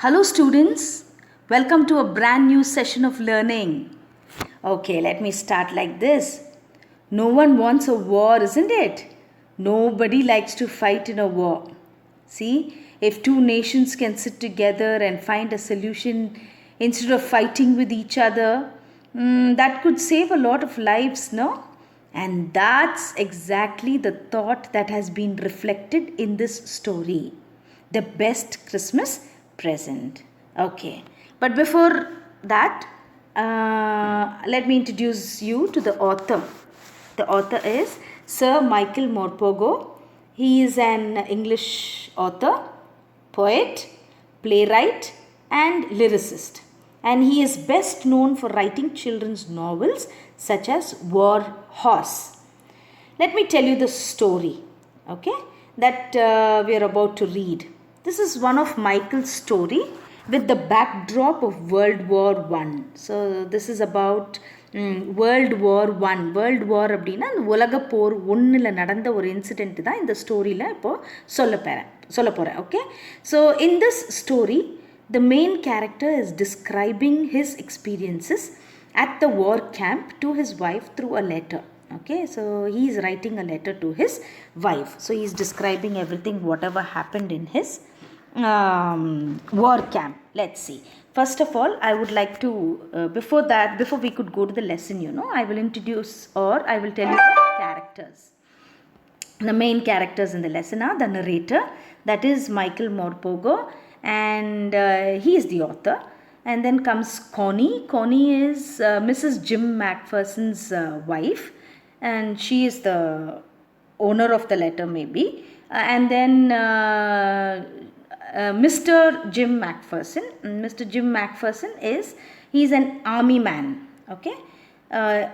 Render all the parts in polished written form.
Hello students, welcome to a brand new session of learning. Okay, let me start like this. No one wants a war, isn't it? Nobody likes to fight in a war. See, if two nations can sit together and find a solution instead of fighting with each other, that could save a lot of lives, no? And that's exactly the thought that has been reflected in this story. The best Christmas present. Okay, but before that, let me introduce you to the author. The author is Sir Michael Morpurgo. He is an English author, poet, playwright, and lyricist. And he is best known for writing children's novels such as War Horse. Let me tell you the story, okay, that we are about to read. This is one of Michael's story with the backdrop of World War I. So this is about World War I. World War அப்படின்னா உலக போர் ஒன்றில் நடந்த ஒரு incident தான் இந்த ஸ்டோரியில் இப்போது சொல்ல போகிறேன் okay. So in this story the main character is describing his experiences at the war camp to his wife through a letter. Okay, so he is writing a letter to his wife. So he is describing everything, whatever happened in his war camp. Let's see. First of all, I would like to, before we could go to the lesson, I will introduce or I will tell you the characters. The main characters in the lesson are the narrator, that is Michael Morpurgo, and he is the author. And then comes Connie. Connie is Mrs. Jim Macpherson's wife, and she is the owner of the letter maybe. And then Mr. Jim Macpherson. Mr. Jim Macpherson he's an army man, okay,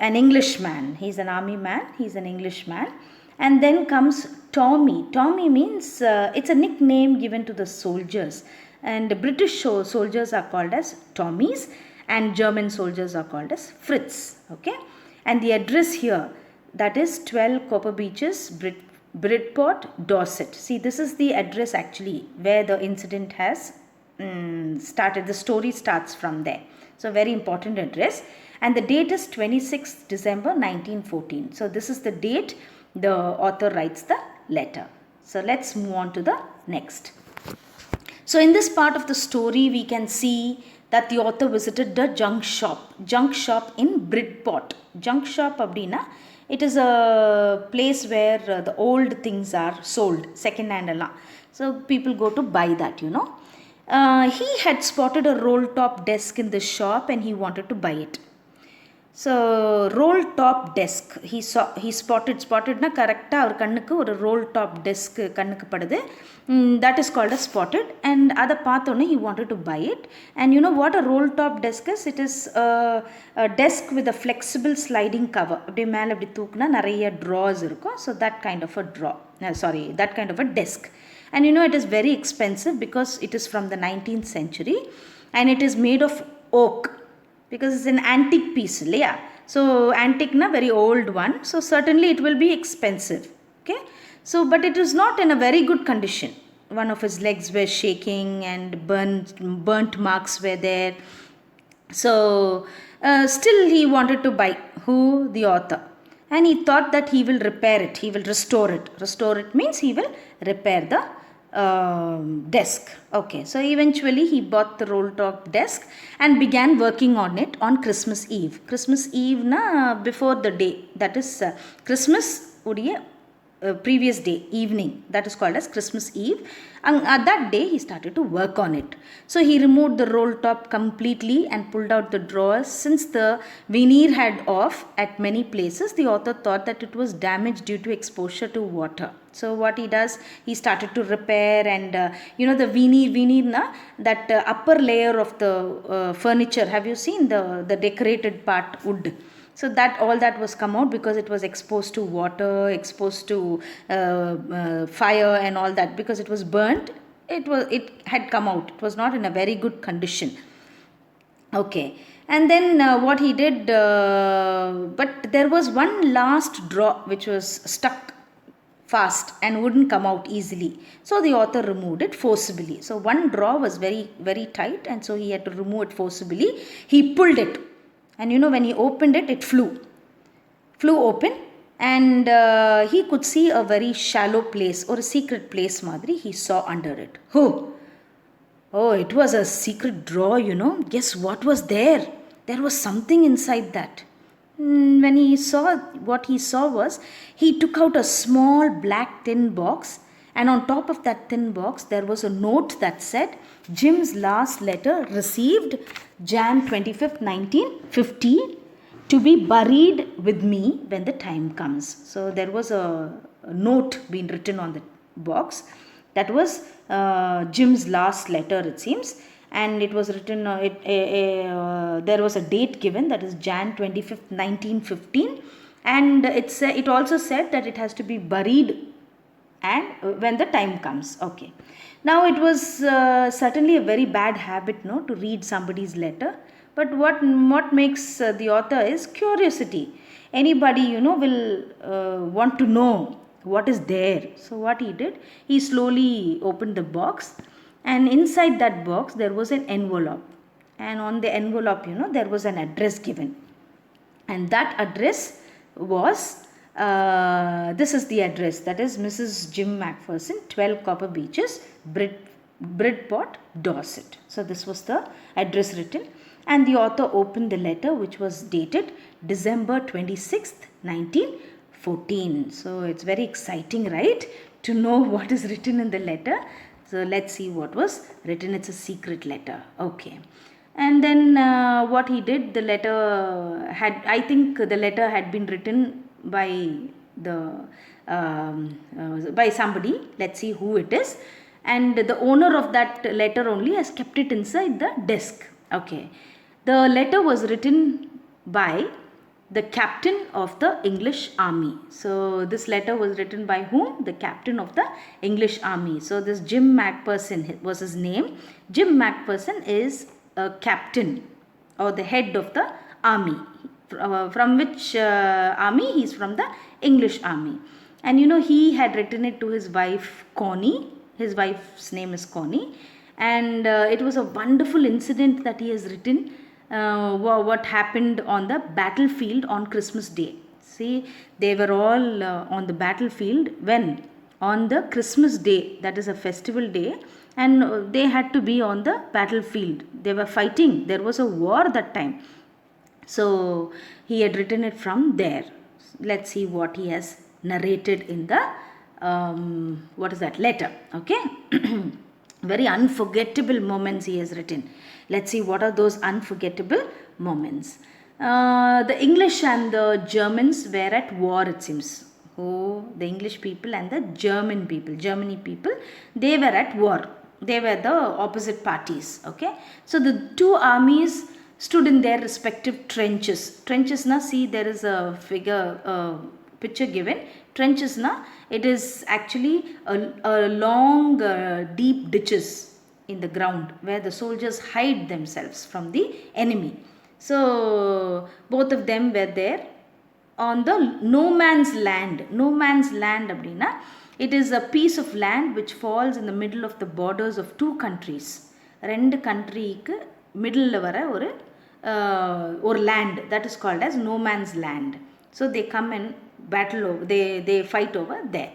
an Englishman. He's an army man. He's an Englishman. And then comes Tommy. Tommy means it's a nickname given to the soldiers. And the British soldiers are called as Tommies, and German soldiers are called as Fritz. Okay, and the address here, that is 12 Copper Beaches, Bridport, Dorset. See, this is the address actually where the incident has started. The story starts from there. So very important address. And the date is 26th December 1914. So this is the date the author writes the letter. So let's move on to the next. So in this part of the story, we can see that the author visited the junk shop in Bridport. Junk shop abdina, it is a place where the old things are sold, second hand alla. So people go to buy that, he had spotted a roll top desk in the shop and he wanted to buy it. So roll top desk, he spotted na correct அவர் கண்ணுக்கு ஒரு roll top desk கண்ணுக்கு படுது, that is called as spotted, and அதை பார்த்தோன்னே he wanted to buy it. And you know what a roll top desk is? It is a desk with a flexible sliding cover. அப்படி மேலே அப்படி தூக்குனா நிறைய drawers இருக்கும். So that kind of a desk. And it is very expensive because it is from the 19th century and it is made of oak, because it's an antique piece, yeah. So antique na very old one, so certainly it will be expensive, okay. So but it is not in a very good condition. One of his legs were shaking and burnt marks were there. So still he wanted to buy. Who? The author. And he thought that he will repair it, he will restore it means he will repair the desk. Okay, so eventually he bought the roll top desk and began working on it on Christmas Eve na before the day, that is Christmas udiya previous day evening, that is called as Christmas Eve, and at that day he started to work on it. So he removed the roll top completely and pulled out the drawers. Since the veneer had off at many places, the author thought that it was damaged due to exposure to water. So what he does, he started to repair, and the veneer na, that upper layer of the furniture, have you seen the decorated part, wood? So that all that was come out because it was exposed to water, exposed to fire and all that, because it was burnt. It had come out. It was not in a very good condition. Okay, and then what he did, but there was one last draw which was stuck fast and wouldn't come out easily. So the author removed it forcibly. So one drawer was very, very tight, and so he had to remove it forcibly. He pulled it, and when he opened it, it flew open, and he could see a very shallow place or a secret place madri he saw under it. Oh, it was a secret drawer, Guess what was there? There was something inside that. When he saw, what he saw was, he took out a small black tin box, and on top of that tin box there was a note that said, Jim's last letter received Jan 25th, 1950, to be buried with me when the time comes. So there was a note being written on the box. That was Jim's last letter, it seems, and it was written. There was a date given, that is Jan 25th, 1915, and it also said that it has to be buried and when the time comes. Okay. Now it was certainly a very bad habit, to read somebody's letter. But what makes the author is curiosity. Anybody, will want to know what is there. So what he did, he slowly opened the box, and inside that box there was an envelope. And on the envelope, there was an address given. And that address was, this is the address, that is Mrs. Jim Macpherson, 12 Copper Beeches, Bridport, Dorset. So this was the address written. And the author opened the letter, which was dated December 26th, 1914. So it's very exciting, right, to know what is written in the letter. So let's see what was written. It's a secret letter. Okay. And then what he did, the letter had, I think the letter had been written by by somebody. Let's see who it is. And the owner of that letter only has kept it inside the desk. Okay. The letter was written by the captain of the English army. So this letter was written by whom? The captain of the English army. So this Jim Macpherson was his name. Jim Macpherson is a captain or the head of the army. From which army? He is from the English army. And he had written it to his wife Connie. His wife's name is Connie. And it was a wonderful incident that he has written. What happened on the battlefield on Christmas Day. See, they were all on the battlefield when? On the Christmas Day, that is a festival day, and they had to be on the battlefield. They were fighting. There was a war that time. So he had written it from there. Let's see what he has narrated in the letter. Okay. Very unforgettable moments he has written. Let's see what are those unforgettable moments. The English and the Germans were at war, it seems. Oh, the English people and the Germany people, they were at war. They were the opposite parties. Okay. So the two armies stood in their respective trenches. Trenches, na, see, there is a picture given. Trenches, na, it is actually a long deep ditches in the ground where the soldiers hide themselves from the enemy. So both of them were there on the no man's land. No man's land abdina, it is a piece of land which falls in the middle of the borders of two countries. Rendu countryக்கு middle vara or land, that is called as no man's land. So they come and battle over, they fight over there.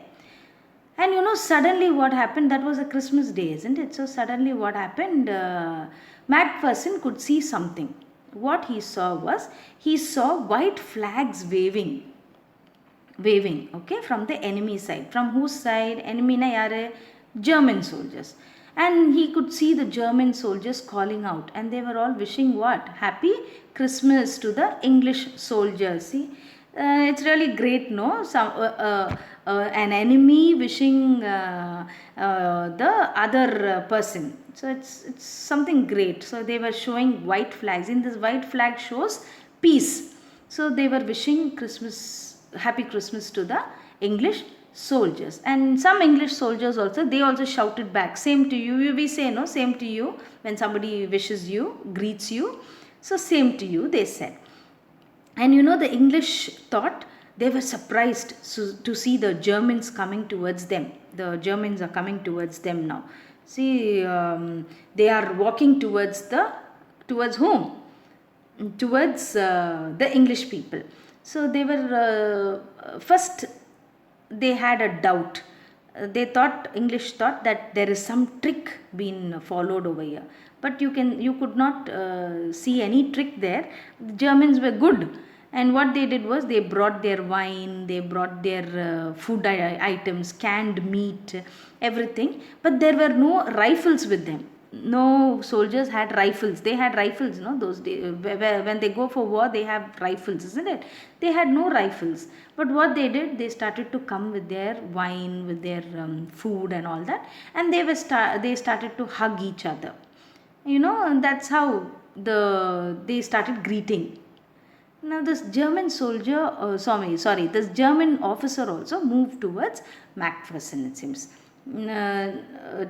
And suddenly what happened, that was a Christmas Day, isn't it? So suddenly what happened, Macpherson could see something. What he saw was, he saw white flags waving, okay, from the enemy side. From whose side? Enemy na yare? German soldiers. And he could see the German soldiers calling out, and they were all wishing what? Happy Christmas to the English soldiers. See, it's really great, no? An enemy wishing the other person. So it's something great. So they were showing white flags. In this white flag shows peace. So they were wishing happy Christmas to the English soldiers. And some English soldiers also, they also shouted back, same to you. We say, no, same to you. When somebody wishes you, greets you. So same to you, they said. And the English thought they were surprised to see the Germans coming towards them. The Germans are coming towards them now. See, they are walking towards whom? Towards the English people. So they were first they had a doubt. English thought that there is some trick being followed over here, but you could not see any trick there. The Germans were good, and what they did was they brought their wine, they brought their food items, canned meat, everything, but there were no rifles with them. No soldiers had rifles. They had rifles, no, those days. When they go for war, they have rifles, isn't it? They had no rifles. But what they did, they started to come with their wine, with their food and all that, and they started to hug each other. And that's how they started greeting. Now this German soldier, this German officer also moved towards Macpherson, it seems.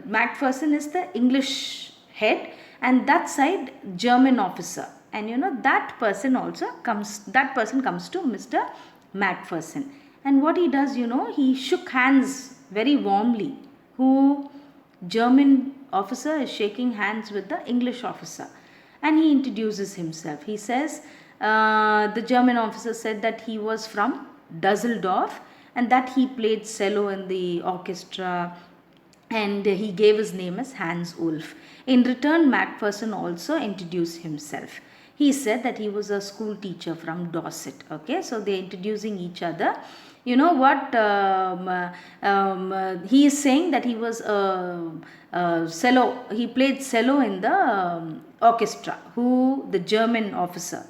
Macpherson is the English head, and that side German officer, and that person comes to Mr. Macpherson, and what he does, he shook hands very warmly. German officer is shaking hands with the English officer, and he introduces himself. He says, the German officer said that he was from Dusseldorf and that he played cello in the orchestra, and he gave his name as Hans Ulf. In return, Macpherson also introduced himself. He said that he was a school teacher from Dorset. Okay, so they are introducing each other. You know what? He is saying that he was cello. He played cello in the orchestra. The German officer.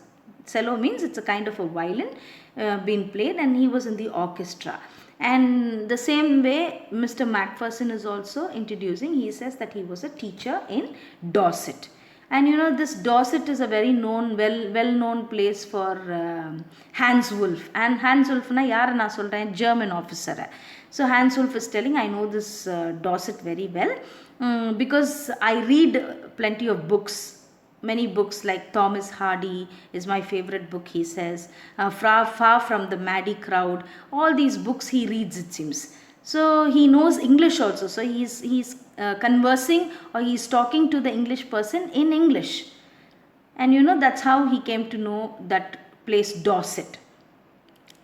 Cello means it's a kind of a violin being played, and he was in the orchestra. And the same way Mr. Macpherson is also introducing. He says that he was a teacher in Dorset. And this Dorset is a very well-known place for Hans Wolf. And Hans Wolf na yaar na solren, German officer. So Hans Wolf is telling, I know this Dorset very well because I read plenty of books. Many books like Thomas Hardy is my favorite book, he says. Far from the Maddie Crowd. All these books he reads, it seems. So he knows English also. So he's conversing, or he's talking to the English person in English. And that's how he came to know that place Dorset.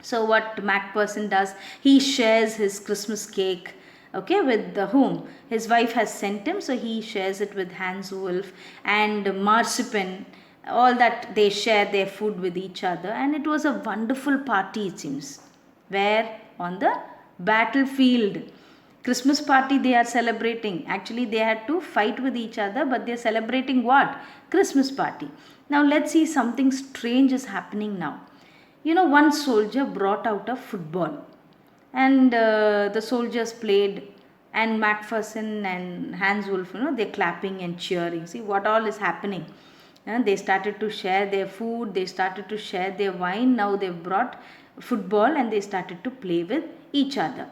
So what Macpherson does, he shares his Christmas cake, okay, with whom? His wife has sent him, so he shares it with Hans Wolf and marzipan. All that, they share their food with each other, and it was a wonderful party, it seems. Where? On the battlefield. Christmas party they are celebrating. Actually, they had to fight with each other, but they are celebrating what? Christmas party. Now let's see, something strange is happening now. One soldier brought out a football, and the soldiers played, and Macpherson and Hans Wolf, they're clapping and cheering. See what all is happening. They started to share their food, they started to share their wine. Now they've brought football and they started to play with each other.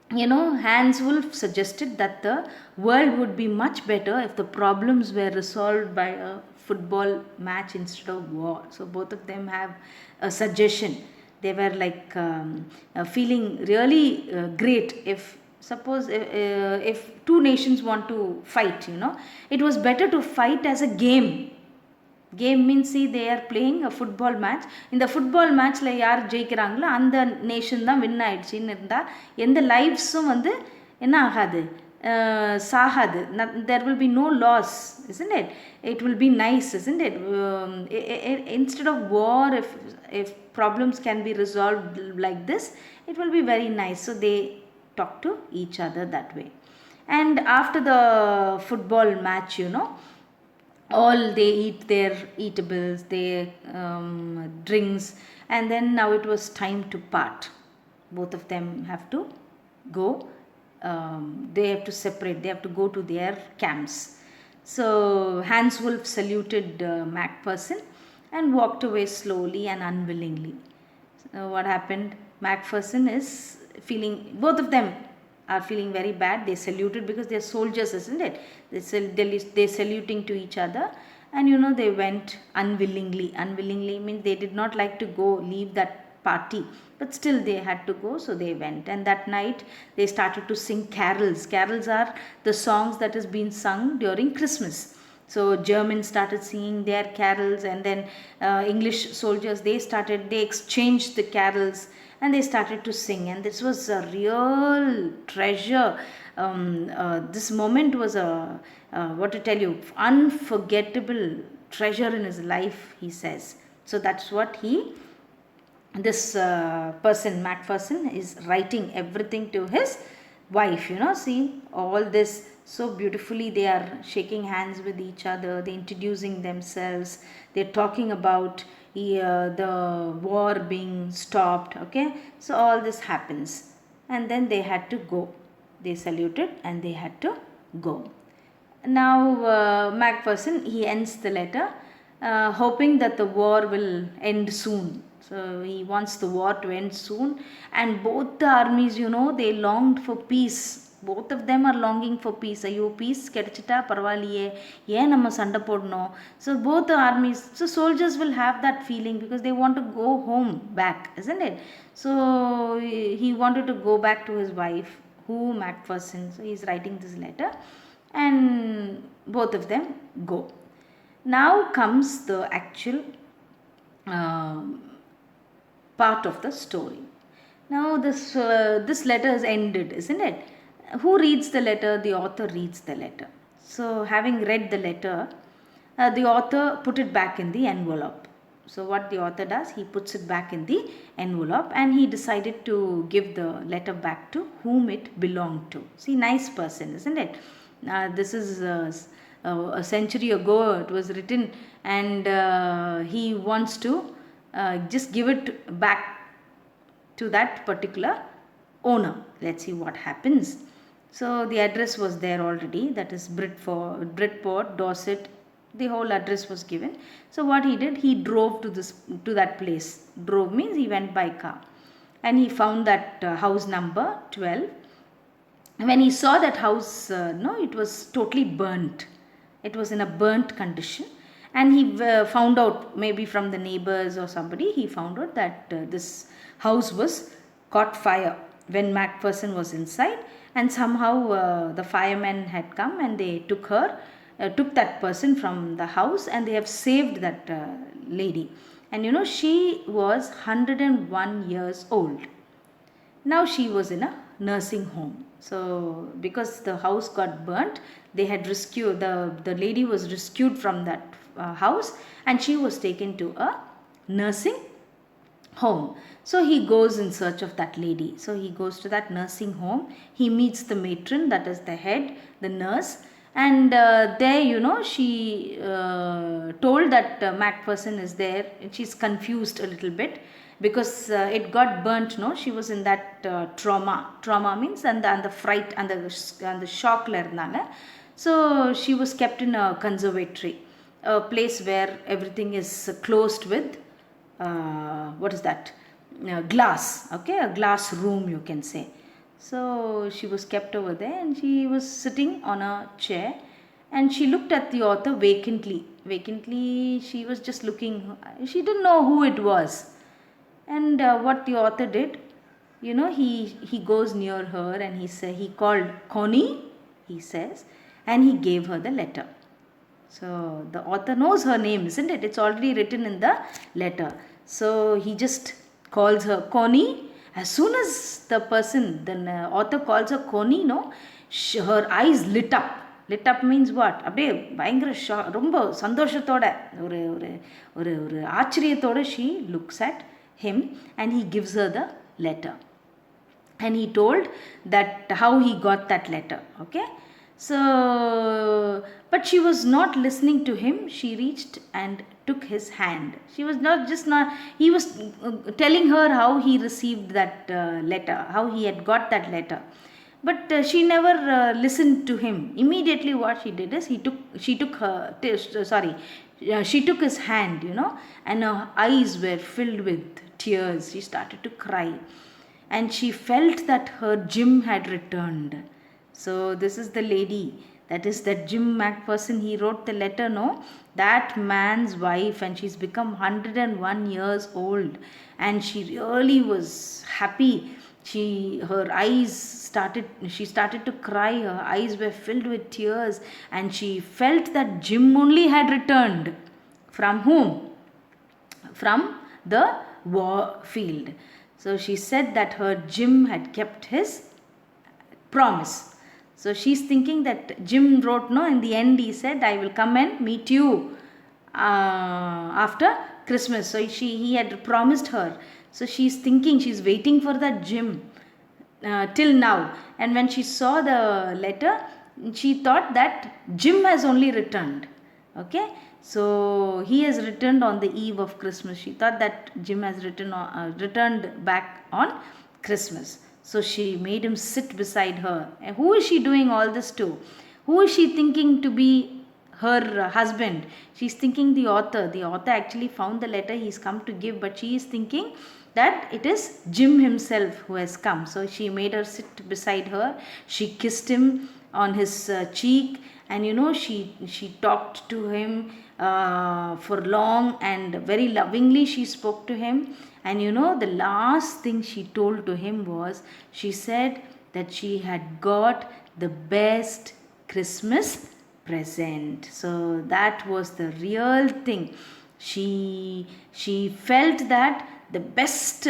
Hans Wolf suggested that the world would be much better if the problems were resolved by a football match instead of war. So both of them have a suggestion. They were like feeling really great if two nations want to fight, it was better to fight as a game. Game means, see, they are playing a football match. In the football match la yaar ஜெயிக்கிறாங்களோ அந்த nation தான் win ஆயிடுச்சுன்னு இருந்தா எந்த லைஃப்ஸும் என்ன ஆகாது, சாகாது. There will be no loss, isn't it? It will be nice, isn't it? Instead of war, if problems can be resolved like this, it will be very nice. So they talk to each other that way. And after the football match, all they eat their eatables, their drinks, and then now it was time to part. Both of them have to go. They have to separate. They have to go to their camps. So Hans Wolf saluted Macpherson and walked away slowly and unwillingly. So what happened? Macpherson is feeling, both of them are feeling very bad. They saluted because they are soldiers, isn't it? They're saluting to each other, and they went unwillingly. Unwillingly means they did not like to go, leave that party, but still they had to go, so they went. And that night they started to sing carols. Carols are the songs that has been sung during Christmas. So Germans started singing their carols, and then English soldiers, they exchanged the carols and they started to sing, and this was a real treasure. This moment was a what to tell you, unforgettable treasure in his life, he says. So that's what this person, Macpherson, is writing everything to his wife. See all this so beautifully. They are shaking hands with each other, they're introducing themselves, they're talking about the war being stopped. Okay, so all this happens, and then they had to go. They saluted and they had to go. Now Macpherson, he ends the letter hoping that the war will end soon. So he wants the war to end soon, and both the armies, they longed for peace. Both of them are longing for peace. Ayyo, peace kedachita parvaliye, yen namma sanda podno. So both the armies, so soldiers will have that feeling because they want to go home back, isn't it? So he wanted to go back to his wife, who Macpherson. So he's writing this letter, and both of them go. Now comes the actual part of the story. Now this letter is ended, isn't it? Who reads the letter? The author reads the letter. So having read the letter, the author put it back in the envelope. So what the author does, he puts it back in the envelope, and he decided to give the letter back to whom it belonged to. See, nice person, isn't it? This is a century ago it was written, and he wants to just give it back to that particular owner. Let's see what happens. So the address was there already, that is Bridport, Dorset. The whole address was given. So what he did, he drove to that place. Drove means he went by car, and he found that house number 12. When he saw that house, it was totally burnt. It was in a burnt condition, and he found out, maybe from the neighbors or somebody, he found out that this house was caught fire when Macpherson was inside, and somehow the firemen had come and they took that person from the house, and they have saved that lady. And she was 101 years old. Now she was in a nursing home. So because the house got burnt, they had rescued, the lady was rescued from that house, and she was taken to a nursing home. So he goes in search of that lady. So he goes to that nursing home. He meets the matron, that is the head, the nurse, and there she told that Macpherson is there. She's confused a little bit because it got burnt. She was in that trauma means and the fright and the shock la irundanga. So she was kept in a conservatory, a place where everything is closed with what is that, glass. Okay, a glass room, you can say. So she was kept over there, and she was sitting on a chair, and she looked at the author vacantly. She was just looking. She didn't know who it was. And what the author did, he goes near her, and he called Connie, he says, and he gave her the letter. So the author knows her name, isn't it? It's already written in the letter. So he just calls her Connie. As soon as the author calls her Connie, her eyes lit up. Lit up means what? அப்படியே பயங்கர ரொம்ப சந்தோஷத்தோட ஒரு ஆச்சரியத்தோட she looks at him, and he gives her the letter. And he told that how he got that letter. Okay. So, but she was not listening to him. She reached and took his hand. She was he was telling her how he received that letter, how he had got that letter. But she never listened to him. Immediately what she did is she took his hand, and her eyes were filled with tears. She started to cry, and she felt that her Jim had returned. So this is the lady, that is that Jim McPherson, he wrote the letter, no, that man's wife, and she's become 101 years old, and she really was happy. She started to cry, her eyes were filled with tears, and she felt that Jim only had returned. From whom? From the war field. So she said that her Jim had kept his promise. So she's thinking that Jim wrote, no, in the end he said, I will come and meet you after Christmas. So he had promised her. So she's thinking, she's waiting for that Jim till now. And when she saw the letter, she thought that Jim has only returned. Okay, so he has returned on the eve of Christmas. She thought that Jim has returned back on Christmas. So she made him sit beside her. And who is she doing all this to? Who is she thinking to be her husband? She's thinking the author. The author actually found the letter he's come to give, but she is thinking that it is Jim himself who has come. So she made her sit beside her. She kissed him on his cheek, and she talked to him for long, and very lovingly she spoke to him. And the last thing she told to him was, she said that she had got the best Christmas present. So that was the real thing. She felt that the best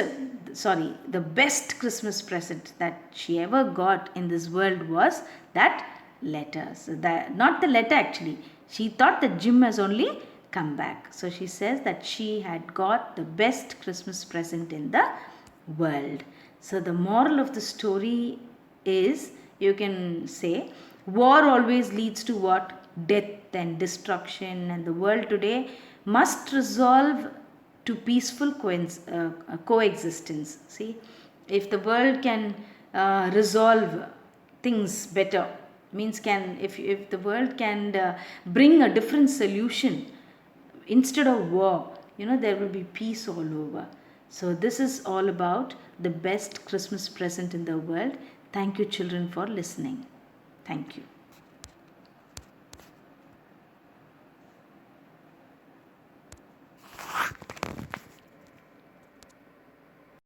Christmas present that she ever got in this world was that letter. So that, not the letter actually, she thought that Jim has only come back. So she says that she had got the best Christmas present in the world. So the moral of the story is, you can say, war always leads to what? Death and destruction, and the world today must resolve to peaceful coexistence. See, if the world can resolve things better, means if the world can bring a different solution instead of war, there will be peace all over. So this is all about the best Christmas present in the world. Thank you, children, for listening. Thank you.